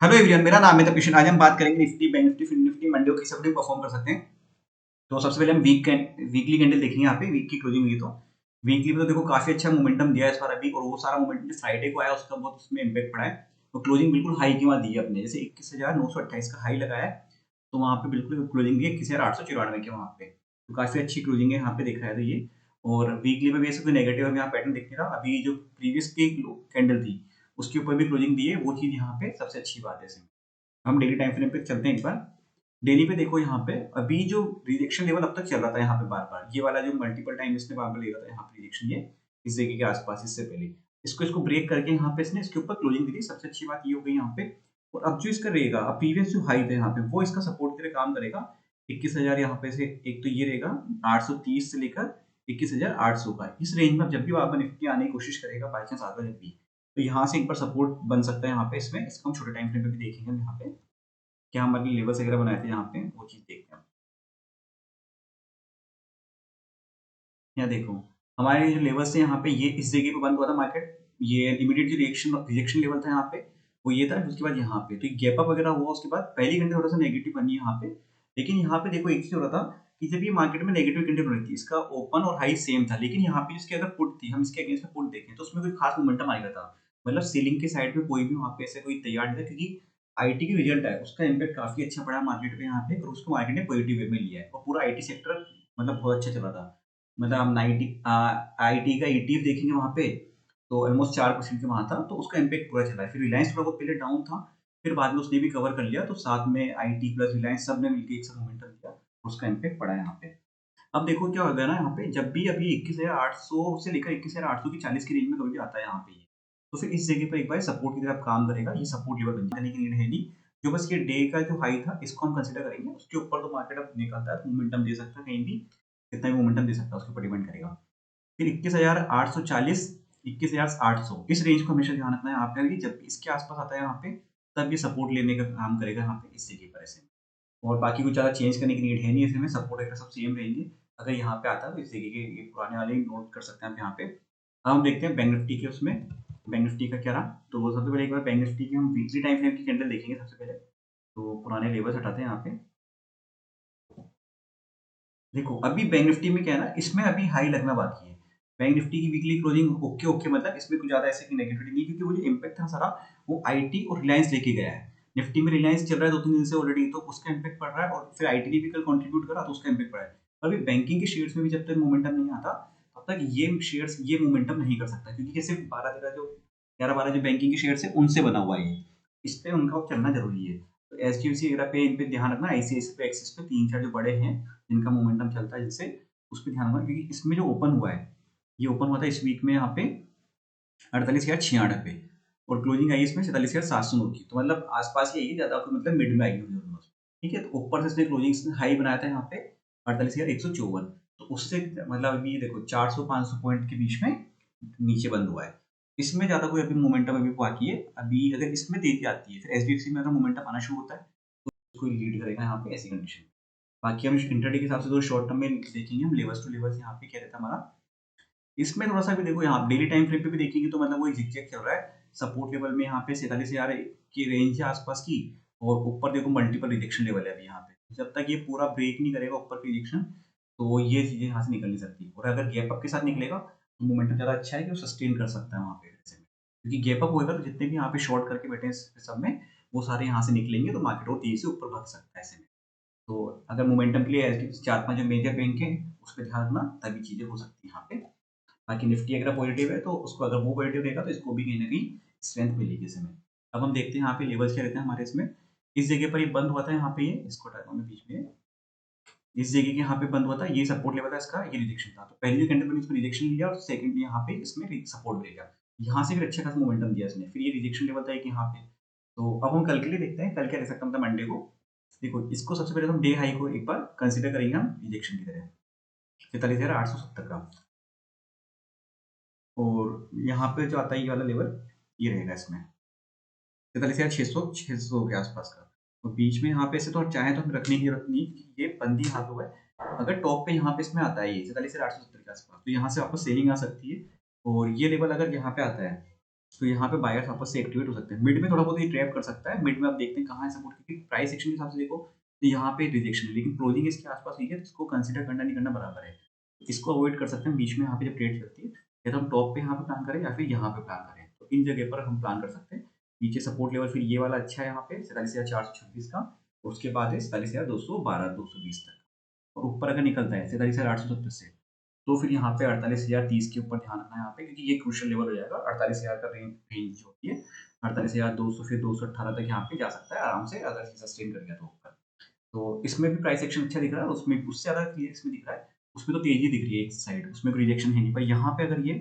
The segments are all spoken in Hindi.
हेलो एवरीवन, मेरा नाम है तपिशन। आज हम बात करेंगे Nifty, bank Nifty, fin Nifty मंडियों की सब परफॉर्म कर सकते हैं। तो सबसे पहले हम वीकली कैंडल देखेंगे। यहाँ पे वीक की क्लोजिंग हुई तो वीकली में तो देखो काफी अच्छा मोमेंटम दिया है इस बार अभी, और वो सारा मोमेंटम फ्राइडे को आया उसका बहुत उसमें इम्पैक्ट पड़ा है। तो क्लोजिंग बिल्कुल हाई की वहाँ दी है अपने, जैसे 21,928 का हाई लगाया है, तो वहाँ पे बिल्कुल क्लोजिंग दी है 21,894 के वहाँ पे। तो काफी अच्छी क्लोजिंग है यहाँ पे दिख रहा है तो ये। और वीकली में भी ऐसे कोई नेगेटिव अभी यहाँ पैटर्न दिख नहीं रहा। अभी जो प्रीवियस की कैंडल थी उसके ऊपर भी क्लोजिंग दी है, वो चीज यहाँ पे सबसे अच्छी बात है इसमें। हम डेली टाइम फ्रेम पे चलते हैं एक बार। डेली पे देखो यहाँ पे अभी जो रिजेक्शन लेवल अब तक चल रहा था यहाँ पे बार बार, ये वाला जो मल्टीपल टाइम इसने बार बार ले रहा था यहाँ पे रिजेक्शन, ये इस जगह के आसपास इससे पहले इसको ब्रेक करके यहाँ पे इसने इसके ऊपर क्लोजिंग दी थी। सबसे अच्छी बात ये हो गई यहाँ पे। और अब जो इसका रहेगा, अब प्रीवियस जो हाई था यहाँ पे वो इसका सपोर्ट के लिए काम करेगा। 21,000 यहाँ पे से एक तो ये रहेगा 830 से लेकर 21,800 का, इस रेंज में जब भी वापस निफ्टी आने की कोशिश करेगा बाई चांस आता जब भी, तो यहाँ से एक बार सपोर्ट बन सकता है यहाँ पे। इसमें इसको हम छोटे टाइम फ्रेम पे भी देखेंगे यहाँ पे क्या हमारे लेवल्स वगैरह बनाए थे यहाँ पे, वो चीज़ देखते हैं। यहाँ देखो हमारे जो लेवल्स थे यहाँ पे, ये इस जगह पे बंद हुआ था मार्केट। ये इमीडिएट जो रिजेक्शन लेवल था यहाँ पे वो ये था। उसके बाद यहाँ पे तो गैप अप वगैरह हुआ, उसके बाद पहली घंटे थोड़ा सा नेगेटिव बनी है यहाँ पे। लेकिन यहाँ पे देखो एक चीज हो रहा था कि जब ये मार्केट में नेगेटिव कैंडल बनी थी, इसका ओपन और हाई सेम था, लेकिन यहाँ पे जिसकी अगर पुट थी, हम इसके अगेंस्ट में पुट देखें तो उसमें कोई खास मोमेंटम आ गया था। मतलब सीलिंग के साइड पे कोई भी वहाँ पे ऐसे कोई तैयार नहीं था, क्योंकि आईटी की रिजल्ट है उसका इम्पैक्ट काफी अच्छा पड़ा मार्केट पे यहाँ पे, और उसको मार्केट ने पॉजिटिव वे में लिया है, और पूरा आईटी सेक्टर मतलब बहुत अच्छा चला था। मतलब हम आईटी का ईटीएफ देखेंगे वहाँ पे, तो ऑलमोस्ट 4% के वहाँ था, तो उसका इम्पैक्ट पूरा चला है। फिर रिलायंस थोड़ा बहुत पहले डाउन था, फिर बाद में उसने भी कवर कर लिया, तो साथ में आईटी प्लस रिलायंस सब ने मिलकर एक साथ मोमेंटम दिया, उसका इम्पैक्ट पड़ा है यहाँ पे। अब देखो क्या होगा ना, यहाँ पे जब भी अभी 21,800 से लेकर 21,800 की 40 की रेंज में कभी भी आता है यहाँ पे ये, तो फिर इस जगह पर एक बार सपोर्ट की तरफ काम करेगा। ये सपोर्ट लेवल बनने की नीड है नहीं, जो बस ये डे का जो हाई था इसको हम कंसिडर करेंगे। उसके ऊपर तो मार्केट अब निकलता है, मोमेंटम दे सकता है कहीं भी, कितना भी मोमेंटम दे सकता है उसके ऊपर डिपेंड करेगा। फिर 21,840, 21,800 इस रेंज को हमेशा ध्यान रखना है यहाँ पे। जब इसके आसपास आता है यहाँ पे, तब ये सपोर्ट लेने का काम करेगा यहाँ पे इस जगह पर ऐसे। और बाकी कुछ ज़्यादा चेंज करने की नीड है नहीं ऐसे में, सपोर्ट वगैरह सब सेम रहेंगे। अगर यहाँ पे आता है तो इस जगह के ये पुराने वाले नोट कर सकते हैं आप यहाँ पे। अब हम देखते हैं बैंक निफ्टी के उसमें, बैंक निफ्टी का क्या रहा। तो वो सबसे पहले एक बार बैंक निफ्टी की हम वीकली टाइम फ्रेम की कैंडल देखेंगे सबसे पहले। तो पुराने लेवल्स हटाते हैं यहाँ पे। देखो अभी बैंक निफ्टी में क्या है ना, इसमें अभी हाई लगना बाकी है। बैंक निफ्टी की वीकली क्लोजिंग ओके ओके, मतलब इसमें कुछ ज्यादा ऐसे की नेगेटिविटी नहीं, क्योंकि वो जो इम्पैक्ट था सारा वो आईटी और रिलायंस लेके गया है। निफ्टी में रिलायंस चल रहा है 2-3 दिन से ऑलरेडी, तो उसका इम्पैक्ट पड़ रहा है, और फिर आईटी ने भी कल कंट्रीब्यूट करा तो उसका इम्पैक्ट पड़ा है। अभी बैंकिंग के शेयर्स में भी जब तक मोमेंटम नहीं आता, तब तक ये शेयर्स ये मोमेंटम नहीं कर सकता, क्योंकि जैसे 11-12 जो बैंकिंग के शेयर्स है उनसे बना हुआ है ये, इस पे उनका चलना जरूरी है। तो एचडीएफसी वगैरह पे इन पे ध्यान रखना, आईसीआईसी पे, एक्सिस पे, 3-4 जो बड़े हैं जिनका मोमेंटम चलता है, जिससे उस पर ध्यान रखना। क्योंकि इसमें जो ओपन हुआ है, ये ओपन हुआ था इस वीक में यहाँ पे 48,096 और क्लोजिंग आई इसमें 47,709 की, तो मतलब आसपास ही आई है, ज्यादा मतलब मिड में आई हुई है। ठीक है, तो ऊपर से इसने क्लोजिंग हाई बनाया था यहाँ पे 48,154, तो उससे मतलब अभी देखो 400-500 पॉइंट के बीच में नीचे बंद हुआ है। इसमें ज्यादा कोई अभी मोमेंटम अभी बाकी है। अभी अगर इसमें तेजी आती है, फिर एचडीएफसी में अगर मोमेंटम आना शुरू होता है तो उसको लीड करेगा यहाँ पे ऐसी कंडीशन। बाकी हम इंट्राडे के हिसाब से तो शॉर्ट टर्म में देखेंगे हम, लेवल्स टू लेवल्स यहाँ पे क्या रहता है हमारा। इसमें थोड़ा-सा भी देखो, यहाँ डेली टाइम फ्रेम पे भी देखेंगे तो मतलब वो झिक-झैक चल रहा है। सपोर्ट लेवल में यहाँ पे 47,000 की रेंज है आसपास की, और ऊपर देखो मल्टीपल रिजेक्शन लेवल है अभी यहाँ पे। जब तक ये पूरा ब्रेक नहीं करेगा ऊपर की रिजेक्शन, तो ये चीज़ें यहाँ से निकल नहीं सकती। और अगर गैप अप के साथ निकलेगा तो मोमेंटम ज़्यादा अच्छा है कि वो सस्टेन कर सकता है वहाँ पे ऐसे में। क्योंकि गैप अप होएगा तो जितने भी यहाँ पे शॉर्ट करके बैठे हैं इस सब में, वो सारे यहाँ से निकलेंगे, तो मार्केट और तेज़ी से ऊपर भाग सकता है ऐसे में। तो अगर मोमेंटम के लिए ऐसे 4-5 जो मेजर बैंक हैं, उस पे ध्यान रखना, तभी चीज़ें हो सकती हैं यहाँ पे। बाकी निफ्टी अगर पॉजिटिव है तो उसको, अगर वो पॉजिटिव रहेगा तो इसको भी कहीं न कहीं स्ट्रेंथ मिलेगी इस समय। अब हम देखते हैं यहाँ पे लेवल्स क्या रहते हैं हमारे इसमें। इस जगह पर ये बंद हुआ था यहाँ पे, ये इसको हटाता हूँ मैं बीच में। इस जगह के यहाँ पे बंद हुआ था, ये सपोर्ट लेवल था इसका, ये रिजेक्शन था। तो पहली जो कैंडल बनी इसमें रिजेक्शन लिया, और सेकंड यहाँ पे इसमें सपोर्ट मिलेगा। यहाँ से भी अच्छा खासा मोमेंटम दिया इसने, फिर ये रिजेक्शन लेवल था एक यहाँ पे। तो अब हम कल के लिए देखते हैं, कल क्या रह सकता है मतलब मंडे को। देखो इसको सबसे पहले हम डे हाई को एक बार कंसिडर करेंगे हम रिजेक्शन की तरह, 43,870 का। और यहाँ पे जो आता है ये वाला लेवल, ये रहेगा इसमें 43,600 के आसपास का। तो बीच में यहाँ पे से तो चाहे तो हम रखने की जरूरत नहीं, क्योंकि ये बंदी यहाँ पे हुआ है। अगर टॉप पे यहाँ पे इसमें आता है ये 43,870 के आसपास, तो यहाँ से वापस सेलिंग आ सकती है। और ये लेवल अगर यहाँ पे आता है तो यहाँ पे बायर्स वापस से एक्टिवेट हो सकते हैं। मिड में थोड़ा बहुत ये ट्रैप कर सकता है। मिड में आप देखते हैं कहाँ है सपोर्ट, क्योंकि प्राइस एक्शन के हिसाब से देखो तो यहाँ पे रिजेक्शन है, लेकिन क्लोजिंग इसके आसपास हुई है, तो इसको कंसीडर करना नहीं करना बराबर है। इसको अवॉइड कर सकते हैं बीच में, यहाँ पे जब ट्रेड चलती है, या तो हम टॉप पे यहाँ पे प्लान करें या फिर यहाँ पे प्लान करें। तो इन जगह पर हम प्लान कर सकते हैं। नीचे सपोर्ट लेवल फिर ये वाला अच्छा है यहाँ पे 47,426 का, उसके बाद है 47,212-220 तक, और ऊपर अगर निकलता है 47,870 से, तो फिर यहाँ पे 48,030 के ऊपर ध्यान रखना है यहाँ पे, क्योंकि ये क्रूशियल लेवल हो जाएगा। 48,000 का रेंज होती है, 48,200 फिर 218 तक यहाँ पे जा सकता है आराम से, अगर सस्टेन कर गया तो ऊपर। तो इसमें भी प्राइस एक्शन अच्छा दिख रहा है, उसमें उससे ज़्यादा क्लियर इसमें दिख रहा है। उसमें तो तेज़ी दिख रही है एक साइड, उसमें कोई रिजेक्शन है नहीं, पर यहाँ पे अगर ये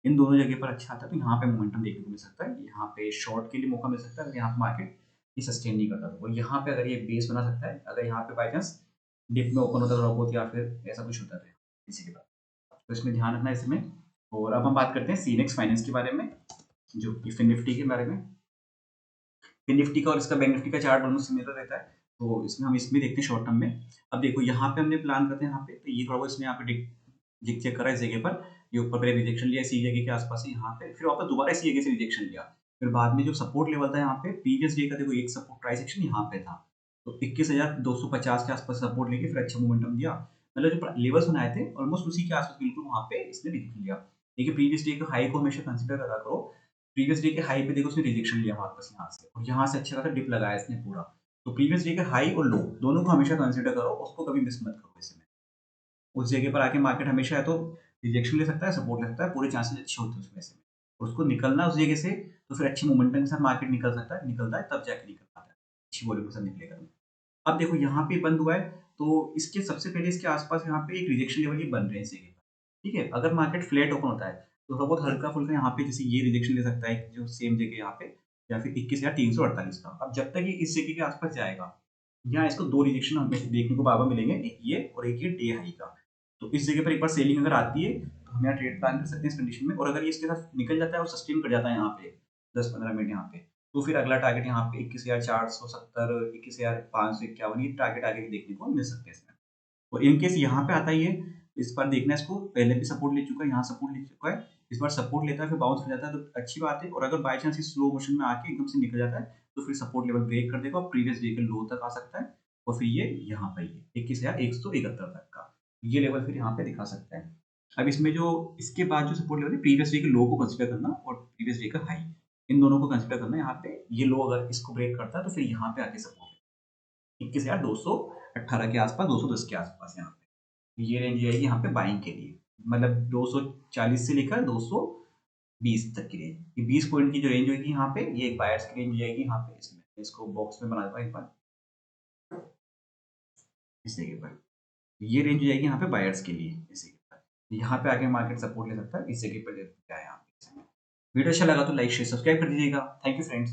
इन दोनों जगह पर अच्छा आता है, तो यहाँ पे मोमेंटम देखने को मिल सकता है। यहाँ पे शॉर्ट के लिए मौका मिल सकता है, अगर यहाँ पे मार्केट ये सस्टेन नहीं करता तो। और यहाँ पे अगर ये बेस बना सकता है, अगर यहाँ पे बाई चांस डिप में ओपन होता है ड्रॉप होती है, या फिर ऐसा कुछ होता है इसी के बाद, तो इसमें ध्यान रखना है इसमें। और अब हम बात करते हैं सीनेक्स फाइनेंस के बारे में, जो कि फिन निफ्टी के बारे में। फिन निफ्टी का और इसका बैंक निफ्टी का चार्ट दोनों सिमिलर रहता है, तो इसमें हम इसमें देखते हैं शॉर्ट टर्म में। अब देखो यहाँ पे हमने प्लान करते हैं यहाँ पे, तो ये थोड़ा बहुत इसने यहाँ पे जिग चेक करा इस जगह पर, ये ऊपर पहले रिजेक्शन लिया इसी जगह के आसपास ही यहाँ पे, फिर वापस दोबारा इसी जगह से रिजेक्शन लिया। फिर बाद में जो सपोर्ट लेवल था यहाँ पे प्रीवियस डे का, देखो एक सपोर्ट प्राइस एक्शन यहाँ पे था, तो 21,250 के आसपास सपोर्ट लेके फिर अच्छा मोमेंटम दिया। मतलब जो लेवल्स बनाए थे ऑलमोस्ट उसी के आसपास बिल्कुल वहाँ पे इसने रिजेक्शन लिया। देखिए प्रीवियस डे के हाई को हमेशा कंसिडर करा करो। प्रीवियस डे के हाई पे देखो उसने रिजेक्शन लिया वापस यहाँ से, और यहाँ से अच्छा खासा डिप लगाया इसने पूरा। तो प्रीवियस डे के हाई और लो दोनों को हमेशा कंसिडर करो, उसको कभी मिस मत करो इसमें। उस जगह पर आके मार्केट हमेशा है तो रिजेक्शन ले सकता है, सपोर्ट ले सकता है, पूरे चांसेस अच्छे होते हैं उसमें से। और उसको निकलना उस जगह से, तो फिर अच्छी मोमेंटम के साथ मार्केट निकल सकता है, निकलता है तब जाके निकल पाता है, अच्छी वॉल्यूम के साथ निकलेगा। अब देखो यहाँ पे बंद हुआ है, तो इसके सबसे पहले इसके आसपास यहाँ पे एक रिजेक्शन लेवल ये बन रहे हैं इस जगह पर, ठीक है। अगर मार्केट फ्लैट ओपन होता है तो थोड़ा बहुत हल्का फुल्का यहाँ पे जैसे ये रिजेक्शन ले सकता है, जो सेम जगह यहाँ पे, या फिर 21,348 का। अब जब तक ये इस जगह के आसपास जाएगा, यहाँ इसको दो रिजेक्शन हमें देखने को बार-बार मिलेंगे, एक ये और एक ये डे हाई का। तो इस जगह पर एक बार सेलिंग अगर आती है, तो हम यहाँ ट्रेड प्लान कर सकते हैं इस कंडीशन में। और अगर ये इसके साथ निकल जाता है और सस्टेन कर जाता है यहाँ पे 10-15 मिनट यहाँ पे, तो फिर अगला टारगेट यहाँ पे 21,470, 21,551 ये टारगेट आगे भी देखने को मिल सकते हैं इसमें। और इन केस यहाँ पे आता ही है, इस बार देखना है इसको, पहले भी सपोर्ट ले चुका है, यहाँ सपोर्ट ले चुका है, इस बार सपोर्ट लेता है फिर बाउंस हो जाता है, तो अच्छी बात है। और अगर बाई चांस स्लो मोशन में आके एकदम से निकल जाता है, तो फिर सपोर्ट लेवल ब्रेक कर देगा और प्रीवियस डे के लो तक आ सकता है, और फिर ये यहाँ पे ये 21,171 तक का ये लेवल फिर यहाँ पे दिखा सकता है। अब इसमें जो इसके बाद जो सपोर्ट लेवल है, प्रीवियस डे के लो को कंसिडर करना और प्रीवियस डे का हाई, इन दोनों को कंसिडर करना। यहाँ पे ये लो अगर इसको ब्रेक करता है, तो फिर यहाँ पे आके सपोर्ट 21,218 के आसपास, 210 के आसपास यहाँ पे ये रेंज जाएगी यहाँ पे बाइंग के लिए। मतलब 240 से लेकर 220 तक की रेंज, ये 20 पॉइंट की जो रेंज होगी यहाँ पे, ये एक बायर्स की रेंज जाएगी यहाँ पे। इसमें इसको बॉक्स में बना दूंगा एक बार इस जगह पर, ये रेंज जाएगी यहाँ पे बायर्स के लिए इस जगह पर। यहाँ पे आके मार्केट सपोर्ट ले सकता है, इस जगह पर क्या है यहाँ पे। वीडियो अच्छा लगा तो लाइक शेयर सब्सक्राइब कर दीजिएगा। Thank you friends.